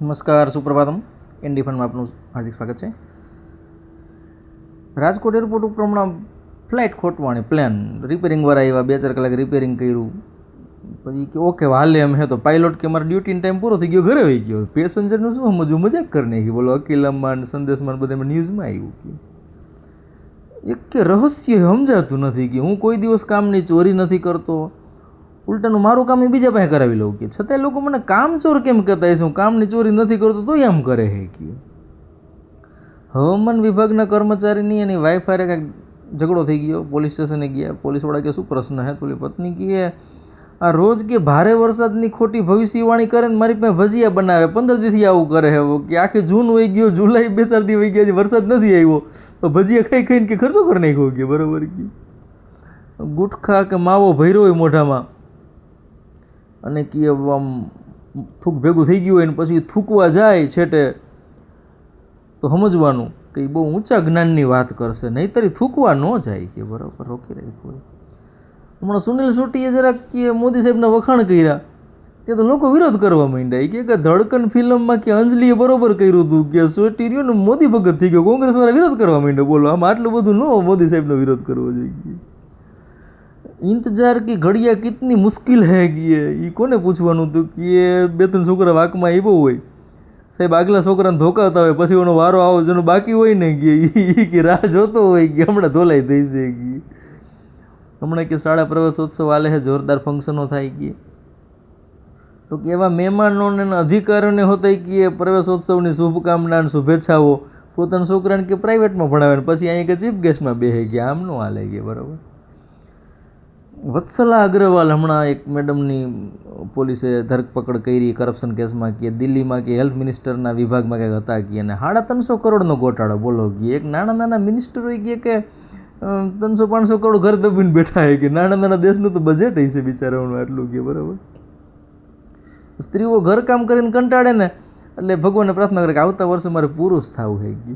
નમસ્કાર, સુપ્રભાતમ. એનડી ફંડમાં આપનું હાર્દિક સ્વાગત છે. રાજકોટ એરપોર્ટ ઉપર હમણાં ફ્લાઇટ ખોટવાણી, પ્લેન રિપેરિંગવાળા આવ્યા, 2-4 કલાક રિપેરિંગ કર્યું, પછી કે ઓકે હાલે એમ હે તો પાયલોટ કે મારા ડ્યુટીનો ટાઈમ પૂરો થઈ ગયો, ઘરે આવી ગયો. પેસેન્જરનું શું સમજવું, મજાક કરી નાખી. બોલો, અકીલામાં સંદેશમાં બધામાં ન્યૂઝમાં આવ્યું કે એક કે રહસ્ય સમજાતું નથી કે હું કોઈ દિવસ કામની ચોરી નથી કરતો, ઉલટાનું મારું કામ એ બીજા પાસે કરાવી લઉં કે છતાંય લોકો મને કામચોર કેમ કહેતા હશે, હું કામની ચોરી નથી કરતો તોય આમ કરે છે કે. હવામાન વિભાગના કર્મચારીની એની વાઈફ હારે કાંઈક ઝઘડો થઈ ગયો, પોલીસ સ્ટેશને ગયા. પોલીસવાળા કે શું પ્રશ્ન હે, તો પત્ની કહે આ રોજ કે ભારે વરસાદની ખોટી ભવિષ્યવાણી કરે ને મારી પાસે ભજીયા બનાવે, 15 દીથી આવું કરે હે કે આખી જૂન વહી ગયો, જુલાઈ 2-4 દી વહી ગયા, વરસાદ નથી આવ્યો તો ભજીયા ખાઈ ખાઈને કે ખર્ચો કરી નાખ્યો કે બરાબર કે. ગુટખા કે માવો ભર્યો હોય મોઢામાં અને કે આમ થૂક ભેગું થઈ ગયું હોય ને પછી થૂકવા જાય છેટે તો સમજવાનું કે એ બહુ ઊંચા જ્ઞાનની વાત કરશે, નહીંતર થૂકવા ન જાય કે બરાબર, રોકી રાખ્યું. હમણાં સુનિલ શેટ્ટીએ જરાક કે મોદી સાહેબના વખાણ કર્યા તે તો લોકો વિરોધ કરવા માંડ્યા કે ધડકન ફિલ્મમાં કે અંજલીએ બરોબર કર્યું હતું કે શેટ્ટી રહ્યો ને મોદી ભગત થઈ ગયો, કોંગ્રેસવાળા વિરોધ કરવા માંડ્યા. બોલો, આમ આટલું બધું ન મોદી સાહેબનો વિરોધ કરવો જોઈએ. ઇંતજાર की ઘડિયા કિતની મુશ્किल है कि એ કોને પૂછવાનું હતું કે 2-3 છોકરા વાંકમાં આવ્યો હોય, સાહેબ આગલા છોકરાને ધોકાવતા હોય, પછી એનો વારો આવો જેનો બાકી હોય ને કે રાહ જોતો હોય કે હમણાં ધોલાઈ થઈ છે કે. હમણાં કે શાળા પ્રવેશોત્સવ આલે છે, જોરદાર ફંક્શનો થાય કે તો કે એવા મહેમાનોને અધિકારીઓને હોતા કે પ્રવેશોત્સવની શુભકામના શુભેચ્છાઓ પોતાના છોકરાને કે પ્રાઇવેટમાં ભણાવે ને પછી અહીંયા કે ચીફ ગેસ્ટમાં બેસે કે આમ ન હાલે કે બરાબર. વત્સલા અગ્રવાલ હમણાં એક મેડમની પોલીસે ધરપકડ કરી કરપ્શન કેસમાં કે દિલ્હીમાં કે હેલ્થ મિનિસ્ટરના વિભાગમાં કંઈક હતા કે અને 350 કરોડનો ગોટાળો. બોલો કે એક નાના મિનિસ્ટરો કે 300-500 કરોડ ઘર દબીને બેઠા હોય કે નાના દેશનું તો બજેટ હશે બિચારાઓનું આટલું કે બરાબર. સ્ત્રીઓ ઘરકામ કરીને કંટાળે ને એટલે ભગવાનને પ્રાર્થના કરે કે આવતા વર્ષે મારે પુરુષ થવું છે કે,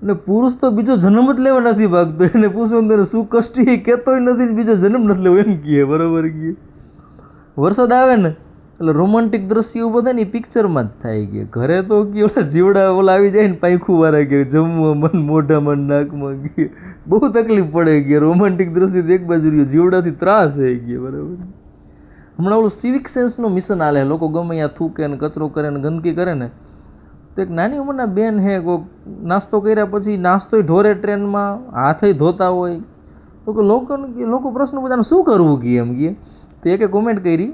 અને પુરુષ તો બીજો જન્મ જ લેવા નથી ભાગતો, એને પૂછવું તને શું કષ્ટી કહેતોય નથી ને બીજો જન્મ નથી લેવો એમ કહે બરાબર કે. વરસાદ આવે ને એટલે રોમાન્ટિક દ્રશ્યો બધા ને પિક્ચરમાં જ થાય કે ઘરે તો કે ઓલા જીવડા ઓલા આવી જાય ને પાંખું વાળા કે જમવા મન મોઢામાં નાકમાં કે બહુ તકલીફ પડે કે રોમાન્ટિક દ્રશ્ય એક બાજુ રહ્યો, જીવડાથી ત્રાસ છે કે બરાબર. હમણાં ઓલું સિવિક સેન્સનું મિશન આલે, લોકો ગમે ત્યાં થૂકે ને કચરો કરે ને ગંદકી કરે ને તો એક નાની ઉંમરના બેન હે કોઈક નાસ્તો કર્યા પછી નાસ્તોય ઢોરે ટ્રેનમાં, હાથે ધોતા હોય તો કે લોકો પ્રશ્ન પૂછાને શું કરવું કે એમ કે. તો એકે કોમેન્ટ કરી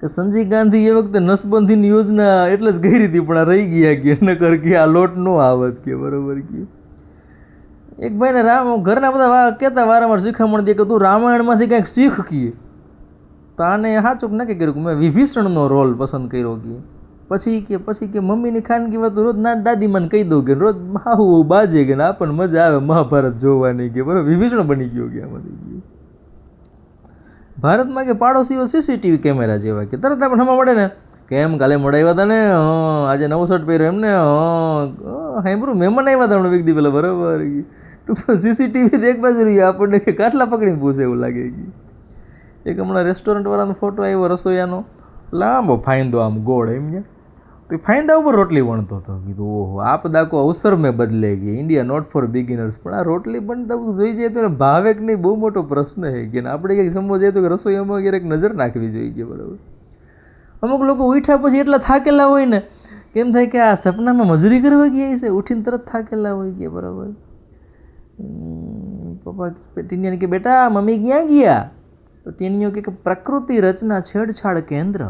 કે સંજય ગાંધી એ વખતે નસબંધીની યોજના એટલે જ કરી હતી પણ આ રહી ગયા કે નકર કે આ લોટ ન આવત કે બરાબર કે. એક ભાઈને ઘરના બધા કહેતા વારંવાર શિખામણ દે કે તું રામાયણમાંથી કંઈક શીખ કીએ તો આને સાચું નક્કી કર્યું કે મેં વિભીષણનો રોલ પસંદ કર્યો કે પછી કે મમ્મીની ખાનગી વાત રોજ દાદીમાને કહી દઉં કે રોજ હાહુ બાજે કે આપણને મજા આવે મહાભારત જોવાની કે બરાબર. વિભીષણ બની ગયો કે આમાંથી ગયો. ભારતમાં કે પાડોશીઓ સીસીટીવી કેમેરા જેવા કે તરત આપણે હમણાં મળે ને કે એમ કાલે મળાવ્યા હતા ને, આજે નવો શર્ટ પહેર્યો એમને, સાંભળું મહેમાન આવ્યા હતા હમણાં એક દી પહેલાં બરાબર. ટૂંકમાં સીસીટીવી એક બાજુ રહી આપણને કે કાટલા પકડીને પૂછે એવું લાગે કે. એક હમણાં રેસ્ટોરન્ટવાળાનો ફોટો આવ્યો રસોઈયાનો, લાંબો ફાયદો આમ ગોળ એમ ને તો ફાયદા ઉપર રોટલી વણતો હતો. કીધું ઓહો આપ દાકો અવસર મેં બદલે ગઈ, ઇન્ડિયા નોટ ફોર બિગિનર્સ. પણ આ રોટલી બનતા જોઈ જાય તો ભાવે કે નહીં બહુ મોટો પ્રશ્ન છે કે આપણે કંઈક સમજવા જાય તો કે રસોઈયામાં ક્યારેક નજર નાખવી જોઈએ કે બરાબર. અમુક લોકો ઉઠ્યા પછી એટલા થાકેલા હોય ને કેમ થાય કે આ સપનામાં મજૂરી કરવા ગયા છે, ઉઠીને તરત થાકેલા હોય કે બરાબર. પપ્પા ટીનિયાને કે બેટા મમ્મી ક્યાં ગયા તો ટીનિયો કે પ્રકૃતિ રચના છેડછાડ કેન્દ્ર.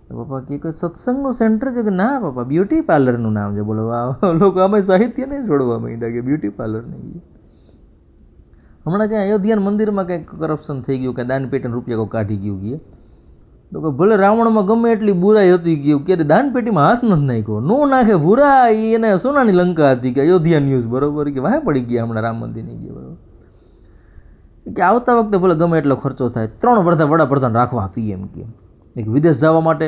પપ્પા કે સત્સંગનું સેન્ટર છે કે ના પપ્પા બ્યુટી પાર્લરનું નામ છે. બોલો લોકો આમાં સાહિત્ય નહીં જોડવા માંડ્યા કે બ્યુટી પાર્લર નહીં. હમણાં ક્યાં અયોધ્યા મંદિરમાં કંઈક કરપ્શન થઈ ગયું કે દાનપેટીને રૂપિયા કોઈ કાઢી ગયું કે તો કે ભલે રાવણમાં ગમે એટલી બુરાઈ હતી ગયું કે દાનપેટીમાં હાથ નથી નાખ્યો, નો નાખે બુરાઈ એને સોનાની લંકા હતી કે અયોધ્યા ન્યૂઝ બરાબર કે વાહે પડી ગયા હમણાં રામ મંદિરની ગયા બરાબર કે આવતા વખતે ભલે ગમે એટલો ખર્ચો થાય 3 વડાપ્રધાન રાખવા પીએમ કે એક વિદેશ જવા માટે,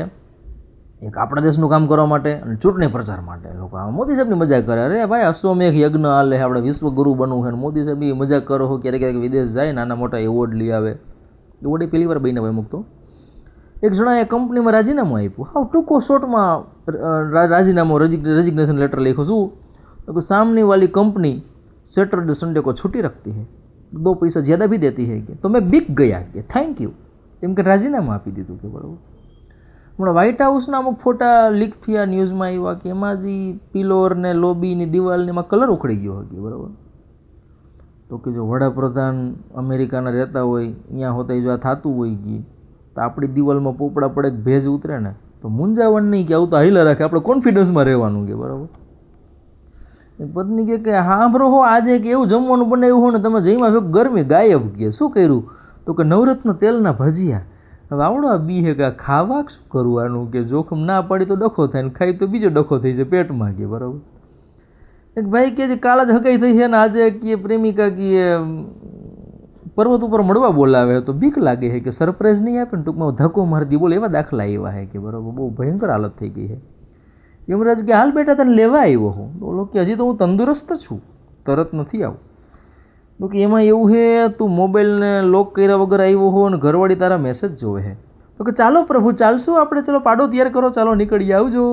એક આપણા દેશનું કામ કરવા માટે અને ચૂંટણી પ્રચાર માટે. લોકો આ મોદી સાહેબની મજાક કરે, અરે ભાઈ અશ્વમેઘ યજ્ઞ હાલે આપણે વિશ્વગુરુ બનવું છે, મોદી સાહેબની મજાક કરો ક્યારેક વિદેશ જાય નાના મોટા એવોર્ડ લઈ આવે. એવોર્ડ પહેલી વાર બહીને ભાઈ મૂકતો એક જણાએ કંપનીમાં રાજીનામું આપ્યું, હાવ ટૂંકો શોર્ટમાં રાજીનામું रेजिग्नेशन लेटर लिखो શું तो कि सामने वाली कंपनी सैटरडे संडे को छुट्टी रखती है, 2 पैसा ज़्यादा भी देती है कि तो मैं बिक गया कि थैंक यू एम के राजीनामा आपी दीधुं के बराबर। हमारा व्हाइट हाउसना अमुक फोटा लीक थया न्यूज़ में आव्या कि एमां जी पिलर ने लॉबीनी दीवालनी में कलर उखड़ी गयो हके बराबर। तो कि जो वडाप्रधान अमेरिकाना रहता होय अहींया होता जो आ थतुं होय कि तो आपणी दीवालमां पोपड़ा पड़े भेज उतरे ने तो मूंझावण नहीं कि आवुं तो हाल्या राखे, आपणे कॉन्फिडन्समां रहेवानुं के बराबर। पत्नी के हाँ ब्रो हो आज एक एवं जमवानुं बनाव्युं हो ने तमे जईमा गरमी गायब के शुं कर्युं तो कि नवरत्न तेलना भजिया। हवे आवडो बी है कि खावा शुं करवानुं कि जोखम ना पड़ी तो डखो थाय ने खाई तो बीजो डखो थई जाय पेटमां के बराबर। एक भाई के काल ज हगाई थई छे ने आज कि प्रेमिका की पर्वत पर मळवा बोलावे तो बीक लागे है कि सरप्राइज नहीं आपे ने टूंकमां धक्को मारी दी बोले एवा दाखला एवा है कि बराबर बहु भयंकर हालत थई गई है। यमराज के हाल बेटा तने लेवा आव्यो हो बोलो कि हजी तो हूँ तंदुरस्त छूँ तरत नहीं आऊँ तो कि एमां एवुं है तू मोबाइल ने लॉक कर्या वगर आव्यो हो ने घरवाળી तारा मैसेज जोवे है तो कि चालो प्रभु चालशुं आपणे चलो पाडो तैयार करो चालो निकळीए आवजो।